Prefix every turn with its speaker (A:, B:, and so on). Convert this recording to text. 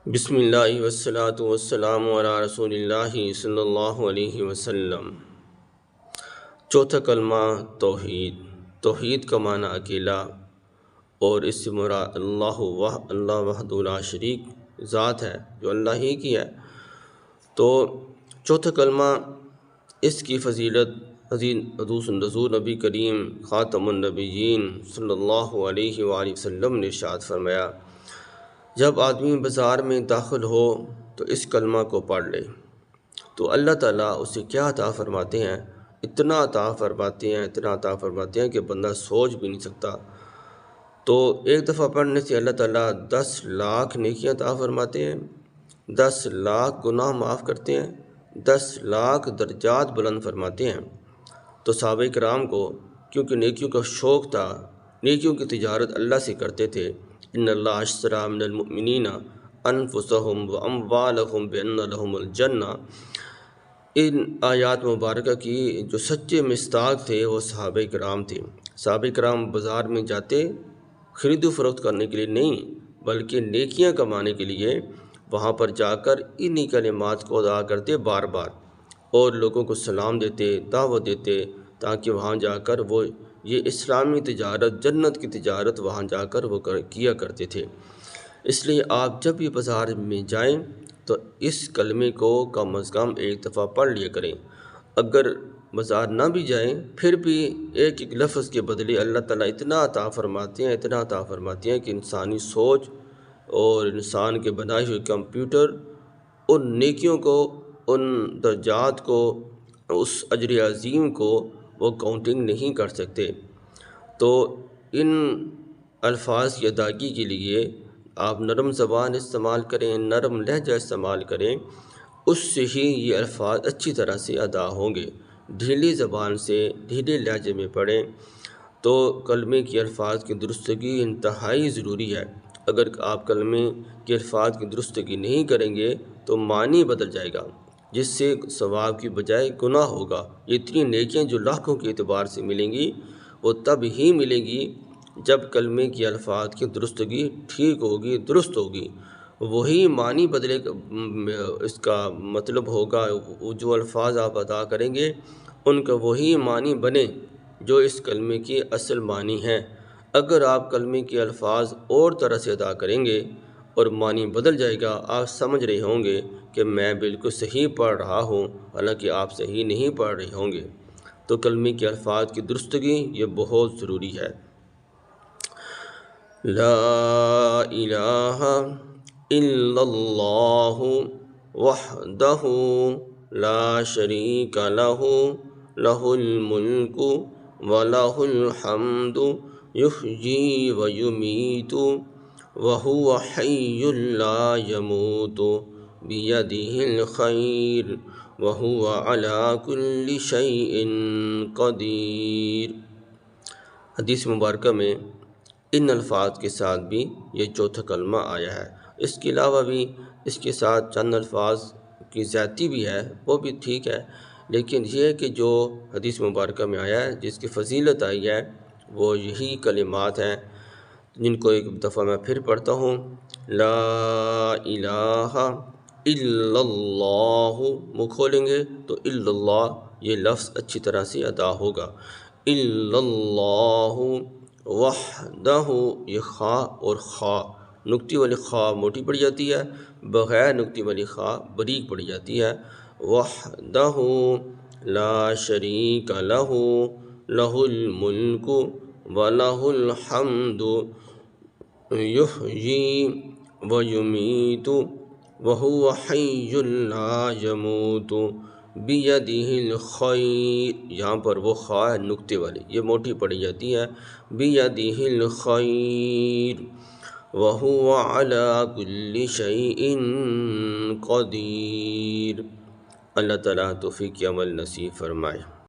A: بسم اللہ والصلاة والسلام علی رسول اللہ صلی اللہ علیہ وسلم۔ چوتھا کلمہ توحید۔ توحید کا معنی اکیلا، اور اس سے مراد اللہ وحدہ لا شریک ذات ہے جو اللہ ہی کی ہے۔ تو چوتھا کلمہ، اس کی فضیلت حضور نبی کریم خاتم النبیین صلی اللہ علیہ وآلہ وسلم نے ارشاد فرمایا، جب آدمی بازار میں داخل ہو تو اس کلمہ کو پڑھ لے تو اللہ تعالیٰ اسے کیا عطا فرماتے ہیں، اتنا عطا فرماتے ہیں کہ بندہ سوچ بھی نہیں سکتا۔ تو ایک دفعہ پڑھنے سے اللہ تعالیٰ 10 لاکھ نیکیاں عطا فرماتے ہیں، 10 لاکھ گناہ معاف کرتے ہیں، 10 لاکھ درجات بلند فرماتے ہیں۔ تو صحابہ کرام کو کیونکہ نیکیوں کا شوق تھا، نیکیوں کی تجارت اللہ سے کرتے تھے، ان اللہ اشتری من المؤمنین انفسهم واموالهم بان لهم الجنہ، ان آیات مبارکہ کی جو سچے مصداق تھے وہ صحابہ کرام تھے۔ صحابہ کرام بازار میں جاتے خرید و فروخت کرنے کے لیے نہیں، بلکہ نیکیاں کمانے کے لیے وہاں پر جا کر انہی کلمات کو ادا کرتے بار بار، اور لوگوں کو سلام دیتے، دعوت دیتے، تاکہ وہاں جا کر وہ یہ اسلامی تجارت، جنت کی تجارت وہاں جا کر وہ کیا کرتے تھے۔ اس لیے آپ جب بھی بازار میں جائیں تو اس کلمے کو کم از کم ایک دفعہ پڑھ لیا کریں۔ اگر بازار نہ بھی جائیں پھر بھی ایک ایک لفظ کے بدلے اللہ تعالیٰ اتنا عطا فرماتے ہیں کہ انسانی سوچ اور انسان کے بنائے ہوئے کمپیوٹر ان نیکیوں کو، ان درجات کو، اس اجر عظیم کو وہ کاؤنٹنگ نہیں کر سکتے۔ تو ان الفاظ کی ادائیگی کے لیے آپ نرم زبان استعمال کریں، نرم لہجہ استعمال کریں، اس سے ہی یہ الفاظ اچھی طرح سے ادا ہوں گے۔ ڈھیلی زبان سے، ڈھیلے لہجے میں پڑھیں تو کلمے کی الفاظ کی درستگی انتہائی ضروری ہے۔ اگر آپ کلمے کے الفاظ کی درستگی نہیں کریں گے تو معنی بدل جائے گا، جس سے ثواب کی بجائے گناہ ہوگا۔ یہ اتنی نیکیاں جو لاکھوں کے اعتبار سے ملیں گی وہ تب ہی ملیں گی جب کلمے کی الفاظ کی درستگی ٹھیک ہوگی، درست ہوگی۔ وہی معنی بدلے، اس کا مطلب ہوگا جو الفاظ آپ ادا کریں گے ان کا وہی معنی بنے جو اس کلمے کی اصل معنی ہے۔ اگر آپ کلمے کے الفاظ اور طرح سے ادا کریں گے اور معنی بدل جائے گا، آپ سمجھ رہے ہوں گے کہ میں بالکل صحیح پڑھ رہا ہوں، حالانکہ آپ صحیح نہیں پڑھ رہے ہوں گے۔ تو کلمے کے الفاظ کی درستگی یہ بہت ضروری ہے۔ لا الہ الا اللہ وحدہ لا شریک لہ، لہ الملک ولہ الحمد یحیی ویمیت وہو حی لا یموت بیدہ الخیر وہو علی کل شیء قدیر۔ حدیث مبارکہ میں ان الفاظ کے ساتھ بھی یہ چوتھا کلمہ آیا ہے۔ اس کے علاوہ بھی اس کے ساتھ چند الفاظ کی زیادتی بھی ہے، وہ بھی ٹھیک ہے، لیکن یہ ہے کہ جو حدیث مبارکہ میں آیا ہے، جس کی فضیلت آئی ہے، وہ یہی کلمات ہیں جن کو ایک دفعہ میں پھر پڑھتا ہوں۔ لا الہ الا اللہ، منہ کھولیں گے تو الا اللہ یہ لفظ اچھی طرح سے ادا ہوگا۔ الا اللہ وحدہ، یہ خا اور خا، نقطے والی خا موٹی پڑی جاتی ہے، بغیر نقطے والی خا باریک پڑی جاتی ہے۔ وحدہ لا شریک لہ، لہ الملک ولہ الحمد یحیی ویمیت وہو حی لا یموت بیدہ الخیر، یہاں پر وہ خا ہے نقطے والی، یہ موٹی پڑی جاتی ہے، بیدہ الخیر وہو علی کل شیء قدیر۔ اللہ تعالیٰ توفیق عمل نصیب فرمائے۔